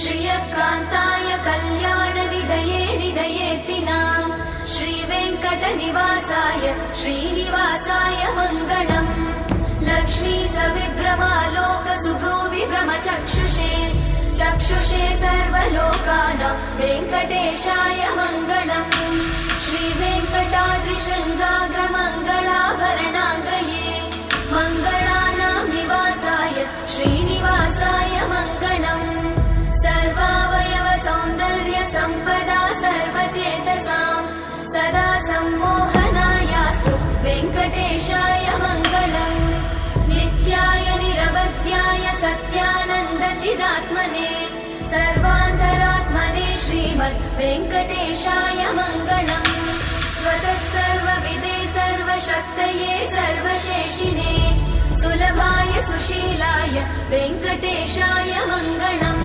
श्रियकान्ताय कल्याणनिधये निधयेत्तिनाम् श्रीवेङ्कटनिवासाय श्रीनिवासाय मङ्गलम् लक्ष्मी सविभ्रमालोकसुभ्रूविभ्रमचक्षुषे चक्षुषे सर्वलोकानां वेङ्कटेशाय मङ्गलम् श्रीवेङ्कटाद्रिशृङ्गाग्रमङ्गलाभरणाङ्ग्रये मङ्गलानां निवासाय श्रीनिवासाय मङ्गलम् सर्वावयव सौन्दर्य सम्पदा सर्वचेतसां सदा सम्मोहनायास्तु वेङ्कटेशाय मङ्गलम् नित्याय निरवध्याय सत्यानन्दचिदात्मने सर्वान्तरात्मने श्रीमद् वेङ्कटेशाय मङ्गलम् स्वतः सर्वविदे सर्वशक्तये सर्वशेषिने सुलभाय सुशीलाय वेङ्कटेशाय मङ्गलम्।